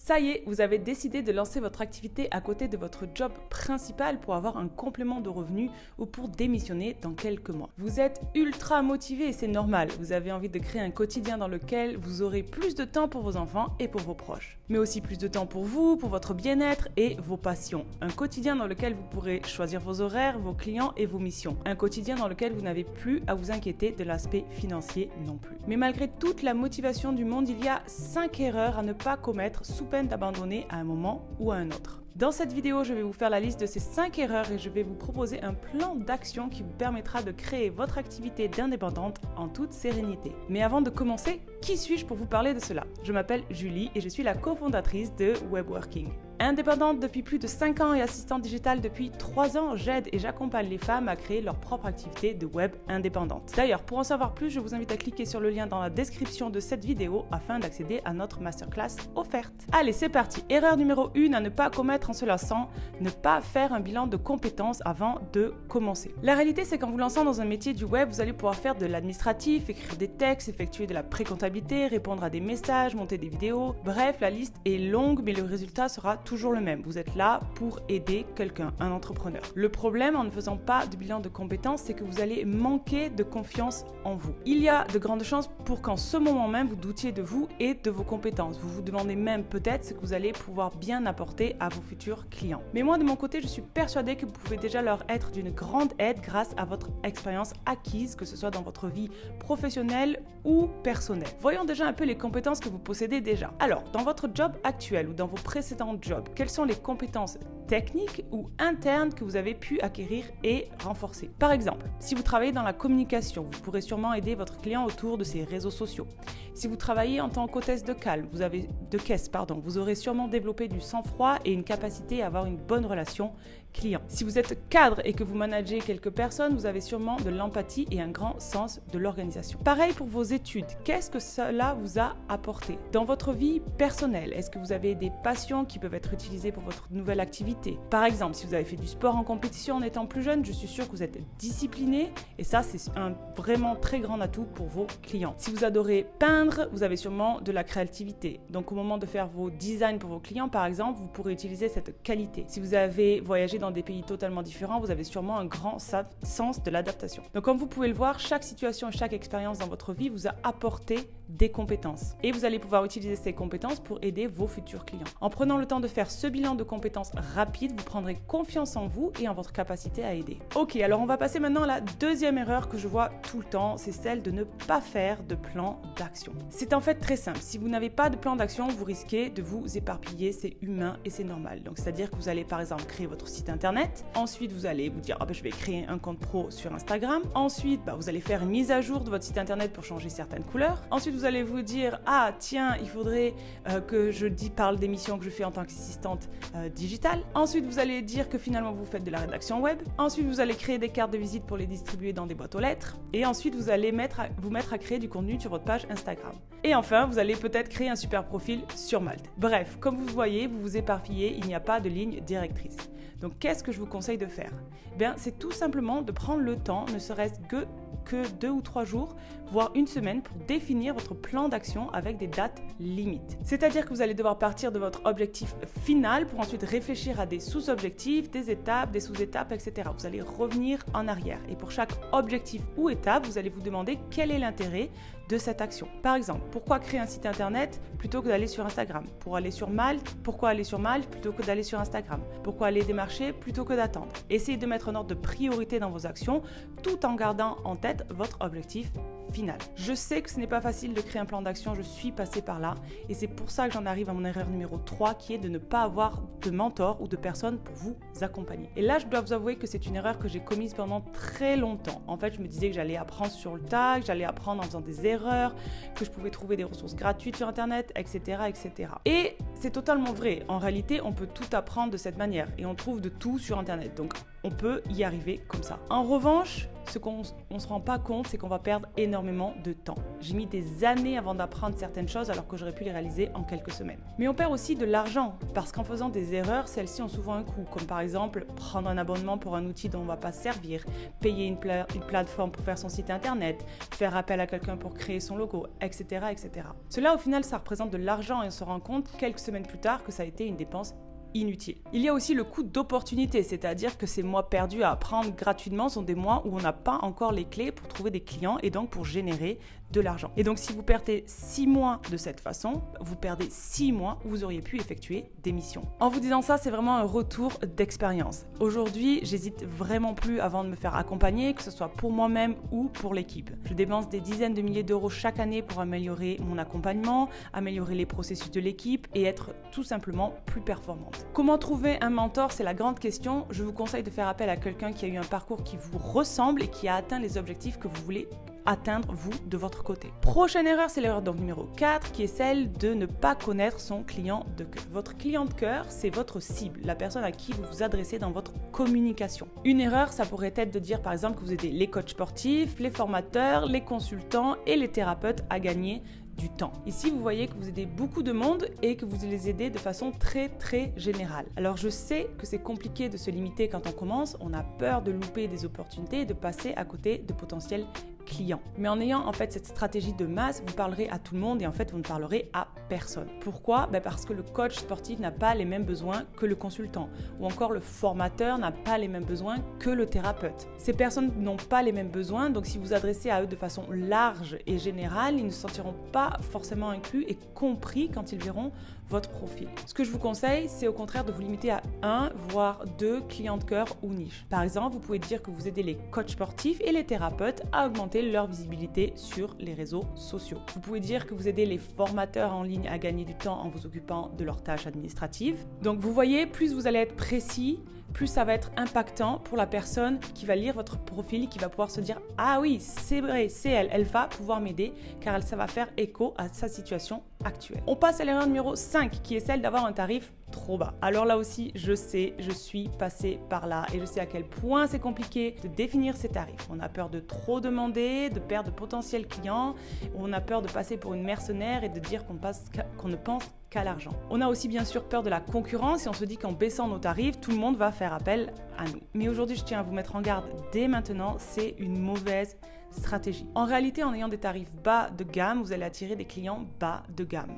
Ça y est, vous avez décidé de lancer votre activité à côté de votre job principal pour avoir un complément de revenus ou pour démissionner dans quelques mois. Vous êtes ultra motivé et c'est normal. Vous avez envie de créer un quotidien dans lequel vous aurez plus de temps pour vos enfants et pour vos proches. Mais aussi plus de temps pour vous, pour votre bien-être et vos passions. Un quotidien dans lequel vous pourrez choisir vos horaires, vos clients et vos missions. Un quotidien dans lequel vous n'avez plus à vous inquiéter de l'aspect financier non plus. Mais malgré toute la motivation du monde, il y a 5 erreurs à ne pas commettre sous peine d'abandonner à un moment ou à un autre. Dans cette vidéo, je vais vous faire la liste de ces 5 erreurs et je vais vous proposer un plan d'action qui vous permettra de créer votre activité d'indépendante en toute sérénité. Mais avant de commencer, qui suis-je pour vous parler de cela? Je m'appelle Julie et je suis la cofondatrice de Webworking. Indépendante depuis plus de 5 ans et assistante digitale depuis 3 ans, j'aide et j'accompagne les femmes à créer leur propre activité de web indépendante. D'ailleurs, pour en savoir plus, je vous invite à cliquer sur le lien dans la description de cette vidéo afin d'accéder à notre masterclass offerte. Allez, c'est parti. Erreur numéro 1 à ne pas commettre en se lançant, ne pas faire un bilan de compétences avant de commencer. La réalité, c'est qu'en vous lançant dans un métier du web, vous allez pouvoir faire de l'administratif, écrire des textes, effectuer de la pré-comptabilité, répondre à des messages, monter des vidéos. Bref, la liste est longue, mais le résultat sera toujours le même. Vous êtes là pour aider quelqu'un, un entrepreneur. Le problème en ne faisant pas de bilan de compétences, c'est que vous allez manquer de confiance en vous. Il y a de grandes chances pour qu'en ce moment même, vous doutiez de vous et de vos compétences. Vous vous demandez même peut-être ce que vous allez pouvoir bien apporter à vos futurs clients. Mais moi, de mon côté, je suis persuadée que vous pouvez déjà leur être d'une grande aide grâce à votre expérience acquise, que ce soit dans votre vie professionnelle ou personnelle. Voyons déjà un peu les compétences que vous possédez déjà. Alors, dans votre job actuel ou dans vos précédents jobs, quelles sont les compétences techniques ou internes que vous avez pu acquérir et renforcer? Par exemple, si vous travaillez dans la communication, vous pourrez sûrement aider votre client autour de ses réseaux sociaux. Si vous travaillez en tant qu'hôtesse de caisse, vous aurez sûrement développé du sang-froid et une capacité à avoir une bonne relation client. Si vous êtes cadre et que vous managez quelques personnes, vous avez sûrement de l'empathie et un grand sens de l'organisation. Pareil pour vos études. Qu'est-ce que cela vous a apporté? Dans votre vie personnelle, est-ce que vous avez des passions qui peuvent être utilisées pour votre nouvelle activité? Par exemple, si vous avez fait du sport en compétition en étant plus jeune, je suis sûre que vous êtes discipliné et ça, c'est un vraiment très grand atout pour vos clients. Si vous adorez peindre, vous avez sûrement de la créativité. Donc, au moment de faire vos designs pour vos clients, par exemple, vous pourrez utiliser cette qualité. Si vous avez voyagé dans des pays totalement différents, vous avez sûrement un grand sens de l'adaptation. Donc, comme vous pouvez le voir, chaque situation et chaque expérience dans votre vie vous a apporté des compétences. Et vous allez pouvoir utiliser ces compétences pour aider vos futurs clients. En prenant le temps de faire ce bilan de compétences rapide, vous prendrez confiance en vous et en votre capacité à aider. Ok, alors on va passer maintenant à la deuxième erreur que je vois tout le temps, c'est celle de ne pas faire de plan d'action. C'est en fait très simple. Si vous n'avez pas de plan d'action, vous risquez de vous éparpiller, c'est humain et c'est normal. Donc, c'est-à-dire que vous allez par exemple créer votre site internet, ensuite vous allez vous dire je vais créer un compte pro sur Instagram, ensuite vous allez faire une mise à jour de votre site internet pour changer certaines couleurs, ensuite vous allez vous dire tiens, il faudrait que je parle des missions que je fais en tant qu'assistante digitale, ensuite vous allez dire que finalement vous faites de la rédaction web, ensuite vous allez créer des cartes de visite pour les distribuer dans des boîtes aux lettres, et ensuite vous allez vous mettre à créer du contenu sur votre page Instagram. Et enfin, vous allez peut-être créer un super profil sur Malte. Bref, comme vous voyez, vous vous éparpillez, il n'y a pas de ligne directrice. Donc, qu'est-ce que je vous conseille de faire? C'est tout simplement de prendre le temps, ne serait-ce que 2 ou 3 jours, voire une semaine pour définir votre plan d'action avec des dates limites. C'est-à-dire que vous allez devoir partir de votre objectif final pour ensuite réfléchir à des sous-objectifs, des étapes, des sous-étapes, etc. Vous allez revenir en arrière et pour chaque objectif ou étape, vous allez vous demander quel est l'intérêt de cette action. Par exemple, pourquoi créer un site internet plutôt que d'aller sur Instagram? Pour aller sur Malte, pourquoi aller sur Malte plutôt que d'aller sur Instagram? Pourquoi aller démarcher plutôt que d'attendre? Essayez de mettre un ordre de priorité dans vos actions tout en gardant en tête votre objectif final. Je sais que ce n'est pas facile de créer un plan d'action, je suis passée par là et c'est pour ça que j'en arrive à mon erreur numéro 3 qui est de ne pas avoir de mentor ou de personne pour vous accompagner. Et là, je dois vous avouer que c'est une erreur que j'ai commise pendant très longtemps. En fait, je me disais que j'allais apprendre sur le tas, que j'allais apprendre en faisant des erreurs, que je pouvais trouver des ressources gratuites sur Internet, etc., etc. Et c'est totalement vrai. En réalité, on peut tout apprendre de cette manière et on trouve de tout sur Internet. Donc, on peut y arriver comme ça. En revanche, ce qu'on ne se rend pas compte, c'est qu'on va perdre énormément de temps. J'ai mis des années avant d'apprendre certaines choses alors que j'aurais pu les réaliser en quelques semaines. Mais on perd aussi de l'argent parce qu'en faisant des erreurs, celles-ci ont souvent un coût, comme par exemple prendre un abonnement pour un outil dont on ne va pas se servir, payer une plateforme pour faire son site internet, faire appel à quelqu'un pour créer son logo, etc., etc. Cela, au final, ça représente de l'argent et on se rend compte quelques semaines semaines plus tard que ça a été une dépense inutile. Il y a aussi le coût d'opportunité, c'est-à-dire que ces mois perdus à apprendre gratuitement sont des mois où on n'a pas encore les clés pour trouver des clients et donc pour générer de l'argent. Et donc si vous perdez 6 mois de cette façon, vous perdez 6 mois où vous auriez pu effectuer des missions. En vous disant ça, c'est vraiment un retour d'expérience. Aujourd'hui, j'hésite vraiment plus avant de me faire accompagner, que ce soit pour moi-même ou pour l'équipe. Je dépense des dizaines de milliers d'euros chaque année pour améliorer mon accompagnement, améliorer les processus de l'équipe et être tout simplement plus performante. Comment trouver un mentor? C'est la grande question. Je vous conseille de faire appel à quelqu'un qui a eu un parcours qui vous ressemble et qui a atteint les objectifs que vous voulez atteindre vous de votre côté. Prochaine erreur, c'est l'erreur donc numéro 4 qui est celle de ne pas connaître son client de cœur. Votre client de cœur, c'est votre cible, la personne à qui vous vous adressez dans votre communication. Une erreur, ça pourrait être de dire par exemple que vous aidez les coachs sportifs, les formateurs, les consultants et les thérapeutes à gagner du temps. Ici, vous voyez que vous aidez beaucoup de monde et que vous les aidez de façon très générale. Alors je sais que c'est compliqué de se limiter quand on commence, on a peur de louper des opportunités et de passer à côté de potentiels clients. Mais en ayant en fait cette stratégie de masse, vous parlerez à tout le monde et en fait vous ne parlerez à personne. Pourquoi? Parce que le coach sportif n'a pas les mêmes besoins que le consultant ou encore le formateur n'a pas les mêmes besoins que le thérapeute. Ces personnes n'ont pas les mêmes besoins, donc si vous vous adressez à eux de façon large et générale, ils ne se sentiront pas forcément inclus et compris quand ils verront votre profil. Ce que je vous conseille, c'est au contraire de vous limiter à 1 voire 2 clients de cœur ou niches. Par exemple, vous pouvez dire que vous aidez les coachs sportifs et les thérapeutes à augmenter leur visibilité sur les réseaux sociaux. Vous pouvez dire que vous aidez les formateurs en ligne à gagner du temps en vous occupant de leurs tâches administratives. Donc vous voyez, plus vous allez être précis, plus ça va être impactant pour la personne qui va lire votre profil, qui va pouvoir se dire « Ah oui, c'est vrai, c'est elle, elle va pouvoir m'aider car ça va faire écho à sa situation actuelle. » On passe à l'erreur numéro 5 qui est celle d'avoir un tarif trop bas. Alors là aussi, je sais, je suis passée par là et je sais à quel point c'est compliqué de définir ses tarifs. On a peur de trop demander, de perdre de potentiels clients, on a peur de passer pour une mercenaire et de dire qu'on ne pense qu'à l'argent. On a aussi bien sûr peur de la concurrence et on se dit qu'en baissant nos tarifs, tout le monde va faire appel à nous. Mais aujourd'hui, je tiens à vous mettre en garde dès maintenant, c'est une mauvaise stratégie. En réalité, en ayant des tarifs bas de gamme, vous allez attirer des clients bas de gamme.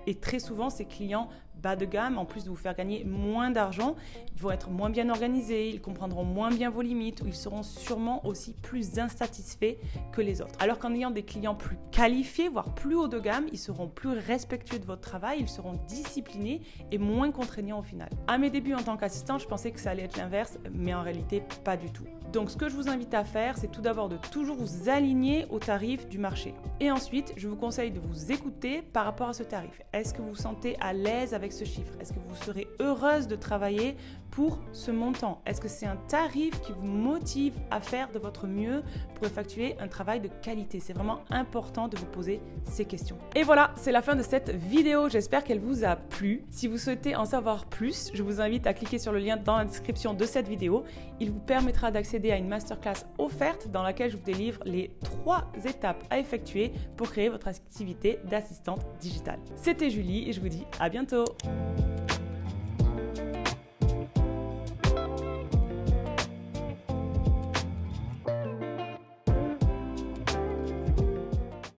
Et très souvent, ces clients bas de gamme, en plus de vous faire gagner moins d'argent, ils vont être moins bien organisés, ils comprendront moins bien vos limites ou ils seront sûrement aussi plus insatisfaits que les autres. Alors qu'en ayant des clients plus qualifiés, voire plus haut de gamme, ils seront plus respectueux de votre travail, ils seront disciplinés et moins contraignants au final. À mes débuts en tant qu'assistant, je pensais que ça allait être l'inverse, mais en réalité, pas du tout. Donc ce que je vous invite à faire, c'est tout d'abord de toujours vous aligner au tarif du marché. Et ensuite, je vous conseille de vous écouter par rapport à ce tarif. Est-ce que vous vous sentez à l'aise avec ce chiffre? Est-ce que vous serez heureuse de travailler pour ce montant? Est-ce que c'est un tarif qui vous motive à faire de votre mieux pour effectuer un travail de qualité? C'est vraiment important de vous poser ces questions. Et voilà, c'est la fin de cette vidéo. J'espère qu'elle vous a plu. Si vous souhaitez en savoir plus, je vous invite à cliquer sur le lien dans la description de cette vidéo. Il vous permettra d'accéder à une masterclass offerte dans laquelle je vous délivre les 3 étapes à effectuer pour créer votre activité d'assistante digitale. C'était Julie et je vous dis à bientôt.